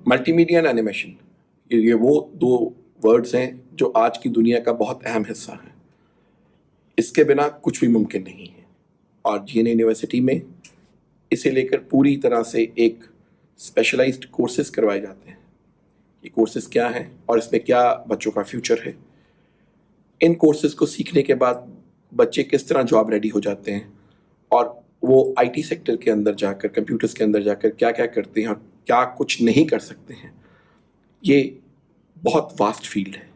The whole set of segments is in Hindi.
मल्टीमीडिया एंड एनिमेशन, ये वो दो वर्ड्स हैं जो आज की दुनिया का बहुत अहम हिस्सा है। इसके बिना कुछ भी मुमकिन नहीं है और जीएनए यूनिवर्सिटी में इसे लेकर पूरी तरह से एक स्पेशलाइज्ड कोर्सेज करवाए जाते हैं। ये कोर्सेज क्या हैं और इसमें क्या बच्चों का फ्यूचर है। इन कोर्सेज को सीखने के बाद बच्चे किस तरह जॉब रेडी हो जाते हैं और वो आईटी सेक्टर के अंदर जाकर, कंप्यूटर्स के अंदर जाकर क्या क्या करते हैं और क्या कुछ नहीं कर सकते हैं, ये बहुत वास्ट फील्ड है।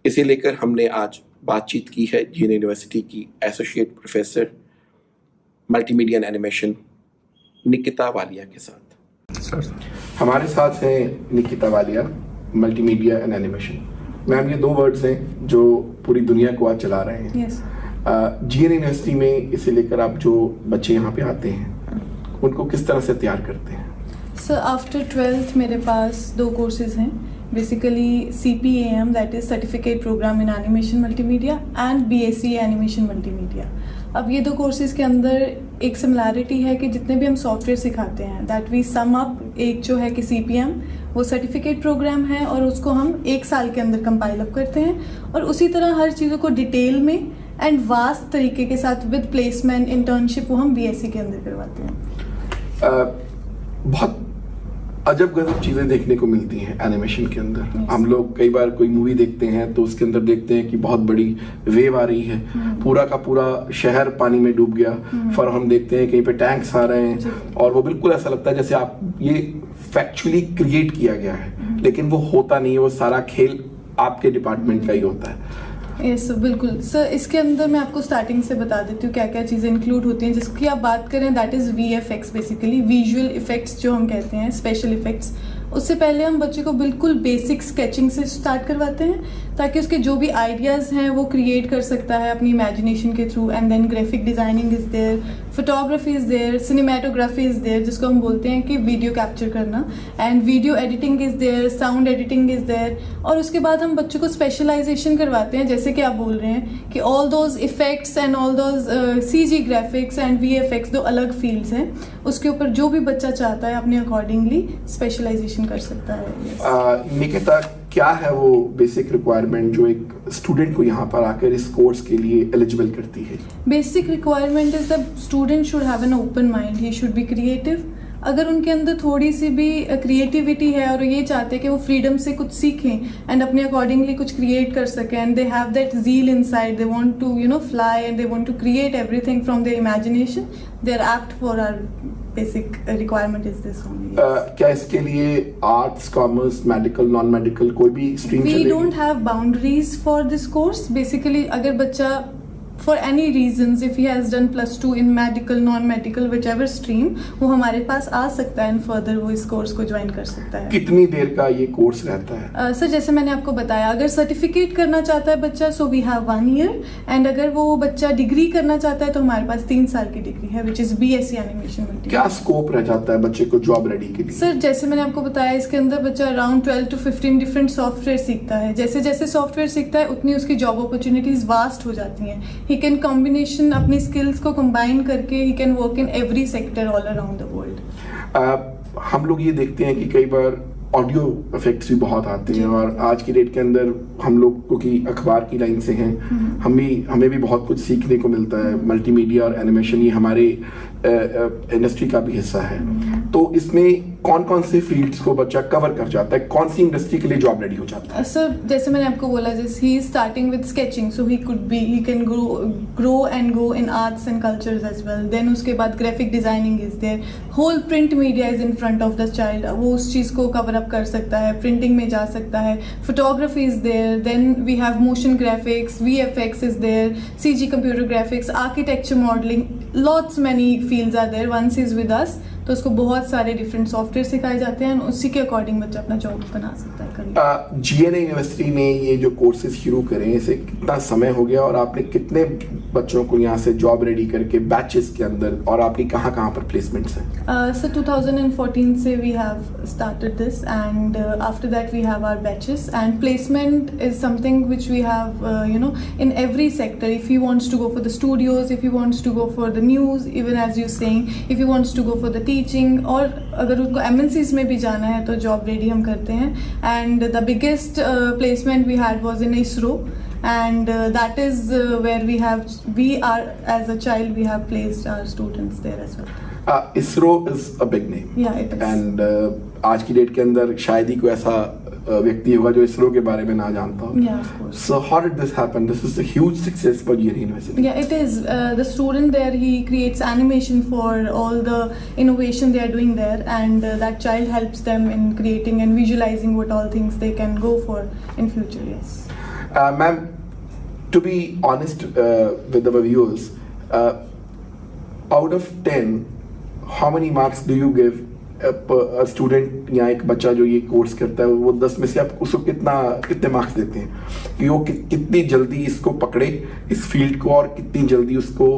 इसे लेकर हमने आज बातचीत की है जीएनए यूनिवर्सिटी की associate professor multimedia and animation Nikita Walia के साथ। हमारे साथ हैं Nikita Walia, multimedia and animation. Ma'am, ये दो वर्ड्स हैं जो पूरी दुनिया को आज चला रहे हैं। yes. जीएनए यूनिवर्सिटी में इसे लेकर आप जो बच्चे यहाँ पे आते हैं उनको किस तरह से तैयार करते हैं? सर, आफ्टर 12th मेरे पास दो कोर्सेज हैं, basically CPAM, that is certificate program in animation multimedia, and BSc animation multimedia. अब ये दो कोर्सेज के अंदर एक सिमिलैरिटी है कि जितने भी हम सॉफ्टवेयर सिखाते हैं दैट वी सम अप, एक जो है कि CPM वो सर्टिफिकेट प्रोग्राम है और उसको हम 1 साल के अंदर कंपाइल अप करते हैं और उसी तरह हर चीज़ों को डिटेल में एंड वास्ट तरीके के साथ विद प्लेसमेंट इंटर्नशिप वो हम BSc के अंदर करवाते हैं। बहुत अजब गजब चीज़ें देखने को मिलती हैं एनिमेशन के अंदर। हम लोग कई बार कोई मूवी देखते हैं तो उसके अंदर देखते हैं कि बहुत बड़ी वेव आ रही है, पूरा का पूरा शहर पानी में डूब गया, फिर हम देखते हैं कहीं पे टैंक्स आ रहे हैं और वो बिल्कुल ऐसा लगता है जैसे आप ये फैक्चुअली क्रिएट किया गया है, लेकिन वो होता नहीं है। वो सारा खेल आपके डिपार्टमेंट का ही होता है। यस बिल्कुल सर, इसके अंदर मैं आपको स्टार्टिंग से बता देती हूँ क्या क्या चीज़ें इंक्लूड होती हैं। जिसकी आप बात करें that is VFX, basically visual effects जो हम कहते हैं, स्पेशल इफेक्ट्स। उससे पहले हम बच्चे को बिल्कुल बेसिक स्केचिंग से स्टार्ट करवाते हैं ताकि उसके जो भी आइडियाज़ हैं वो क्रिएट कर सकता है अपनी इमेजिनेशन के through. And then graphic designing is there, photography is there, cinematography is there जिसको हम बोलते हैं कि वीडियो कैप्चर करना, and video editing is there, sound editing is there. और उसके बाद हम बच्चों को स्पेशलाइजेशन करवाते हैं, जैसे कि आप बोल रहे हैं कि all those effects and all those CG graphics and VFX दो अलग फील्ड्स हैं, उसके ऊपर जो भी बच्चा चाहता है अपने अकॉर्डिंगली स्पेशलाइजेशन कर सकता है। निकिता, क्या है वो बेसिक रिक्वायरमेंट जो एक स्टूडेंट को यहाँ पर आकर इस कोर्स के लिए एलिजिबल करती है? Basic requirement is the student should have an open mind, he should be creative. अगर उनके अंदर थोड़ी सी भी क्रिएटिविटी है और ये चाहते हैं कि वो फ्रीडम से कुछ सीखें एंड अपने अकॉर्डिंगली कुछ क्रिएट कर सकें, and they have that zeal inside, they want to fly and they want to create everything from their imagination, they are apt for our basic requirement is this only. क्या इसके लिए arts, commerce, medical, non medical कोई भी स्ट्रीम चलेगी? We don't have boundaries for this course. Basically अगर बच्चा for any reasons if he has done +2 in medical, non-medical, whichever stream, वो हमारे पास आ सकता है एंड फर्दर वो इस कोर्स को ज्वाइन कर सकता है। कितनी देर का ये कोर्स रहता है? सर, जैसे मैंने आपको बताया, अगर सर्टिफिकेट करना चाहता है बच्चा so we have 1 year, and अगर वो बच्चा डिग्री करना चाहता है तो हमारे पास 3 साल की डिग्री है विच इज BSc एनिमेशन। क्या स्कोप रह जाता है बच्चे को जॉब रेडी के लिए? सर, जैसे मैंने आपको बताया, इसके अंदर बच्चा अराउंड 12 to 15 डिफरेंट सॉफ्टवेयर सीखता है। जैसे जैसे सॉफ्टवेयर सीखता है उतनी उसकी जॉब अपॉर्चुनिटीज वास्ट हो जाती हैं। ही कैन कॉम्बिनेशन अपनी स्किल्स को कंबाइन करके he can work in every sector all around the world. हम लोग ये देखते हैं कि कई बार ऑडियो इफेक्ट्स भी बहुत आते हैं और आज की डेट के अंदर हम लोग क्योंकि अखबार की लाइन से हैं, हमें भी बहुत कुछ सीखने को मिलता है। मल्टीमीडिया और एनिमेशन ये हमारे इंडस्ट्री का भी हिस्सा है, तो इसमें कौन कौन से फील्ड्स को बच्चा कवर कर जाता है? कौन सी इंडस्ट्री के लिए जॉब रेडी हो जाता है? सर, जैसे मैंने आपको बोला, जैसे ही is starting with sketching, so he can grow and go in arts and cultures as well. देन उसके बाद graphic designing is there, whole print media is in front of the child, वो उस चीज़ को कवर अप कर सकता है, प्रिंटिंग में जा सकता है, photography is there, then we have motion graphics, VFX is there, CG computer graphics, architecture modelling, lots many fields are there. Once is with us तो उसको बहुत सारे डिफरेंट सॉफ्टवेयर सिखाए जाते हैं, उसी के अकॉर्डिंग बच्चा अपना जॉब बना सकता है। जीएनए यूनिवर्सिटी ने ये जो कोर्सेज शुरू करे, इसे कितना समय हो गया और आपने कितने बच्चों को यहाँ से जॉब रेडी करके बैचेस के अंदर, और आपकी कहाँ कहाँ पर प्लेसमेंट्स हैं? सर, 2014 से we have started this and after that we have our batches, and placement is something which we have in every sector. If he wants to go for the studios, if he wants to go for the news, even as you're saying, if he wants to go for the teaching, और अगर उनको MNCs में भी जाना है तो जॉब रेडी हम करते हैं. And the biggest placement we had was in ISRO, and that is where we are as a child we have placed our students there as well. ISRO is a big name. Yeah, it is. And आज की डेट के अंदर शायद ही कोई ऐसा व्यक्ति होगा जो इसरो के बारे में ना जानता हो. Yeah, of course. So how did this happen? This is a huge success for GNA University. Yeah, it is. The student there, he creates animation for all the innovation they are doing there, and that child helps them in creating and visualizing what all things they can go for in future. Yes. Ma'am, to be honest with our viewers, out of 10, how many marks do you give a student या एक बच्चा जो ये कोर्स करता है, वो 10 में से आप उसको कितने मार्क्स देते हैं कि वो कितनी जल्दी इसको पकड़े इस फील्ड को, और कितनी जल्दी उसको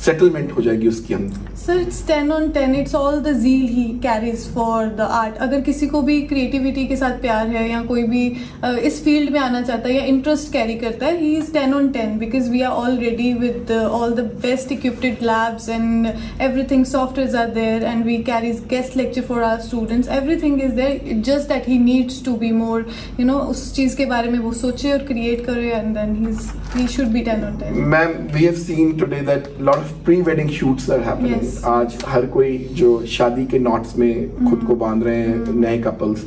सेटलमेंट हो जाएगी उसके अंदर? Sir, it's 10 on 10. It's all the zeal he carries for the art. अगर किसी को भी क्रिएटिविटी के साथ प्यार है या कोई भी इस फील्ड में आना चाहता है या इंटरेस्ट कैरी करता है, he is 10 on 10 because we are all ready with all the best equipped labs and everything. Softwares are there and we carry guest lecture for our students. Everything is there. It's just that he needs to be more, उस चीज़ के बारे में वो सोचे और क्रिएट करे, and then he should be 10 on 10. Ma'am, we have seen today that a lot of pre-wedding shoots are happening. Yes. आज हर कोई जो शादी के नॉट्स में खुद को बांध रहे हैं, नए कपल्स,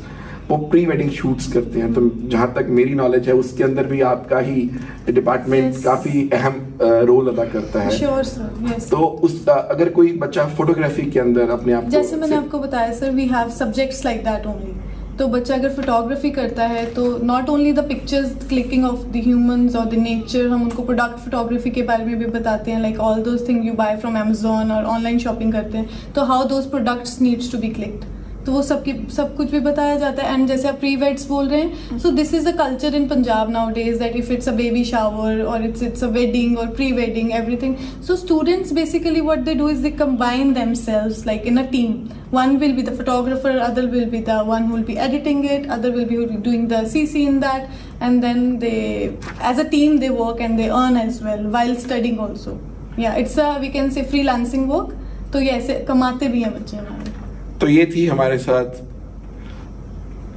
वो प्री वेडिंग शूट्स करते हैं. तो जहाँ तक मेरी नॉलेज है उसके अंदर भी आपका ही डिपार्टमेंट Yes. काफी अहम रोल अदा करता है. Sure, sir. Yes. तो उस अगर कोई बच्चा फोटोग्राफी के अंदर अपने आप को जैसे मैंने आपको बताया sir, we have subjects like that only. तो बच्चा अगर फोटोग्राफी करता है तो not only the pictures clicking of the humans और द नेचर, हम उनको प्रोडक्ट फोटोग्राफी के बारे में भी बताते हैं, like all those thing you buy from Amazon और ऑनलाइन शॉपिंग करते हैं, तो how those products needs to be clicked, तो वो सब कुछ भी बताया जाता है. एंड जैसे आप प्री वेड्स बोल रहे हैं, so this is the culture in Punjab now days that if it's a baby shower और इट्स अ वेडिंग और pre wedding everything, so students basically what they do is they combine themselves like in a team. One will be the photographer, other will be the one who will be editing it, other will be doing the CC in that, and then they, as a team, they work and they earn as well while studying also. Yeah, it's a, we can say, freelancing work. तो ये ऐसे कमाते भी हैं बच्चे हमारे. तो ये थी हमारे साथ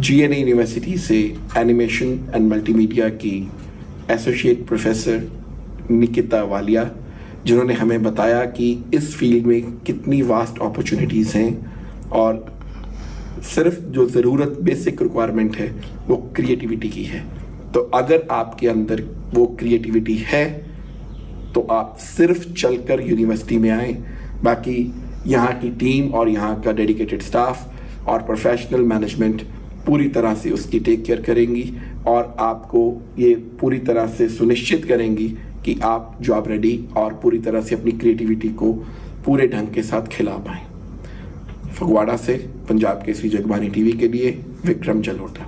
GNA यूनिवर्सिटी से एनिमेशन एंड मल्टीमीडिया की एसोसिएट प्रोफेसर निकिता वालिया, जिन्होंने हमें बताया कि इस फील्ड में कितनी वास्ट अपॉर्चुनिटीज़ हैं, और सिर्फ जो ज़रूरत बेसिक रिक्वायरमेंट है वो क्रिएटिविटी की है. तो अगर आपके अंदर वो क्रिएटिविटी है तो आप सिर्फ चलकर यूनिवर्सिटी में आएँ. बाकी यहाँ की टीम और यहाँ का डेडिकेटेड स्टाफ और प्रोफेशनल मैनेजमेंट पूरी तरह से उसकी टेक केयर करेंगी, और आपको ये पूरी तरह से सुनिश्चित करेंगी कि आप जॉब रेडी और पूरी तरह से अपनी क्रिएटिविटी को पूरे ढंग के साथ खिला पाएँ. फगवाड़ा से पंजाब केसरी जगबानी टीवी के लिए विक्रम जलोटा.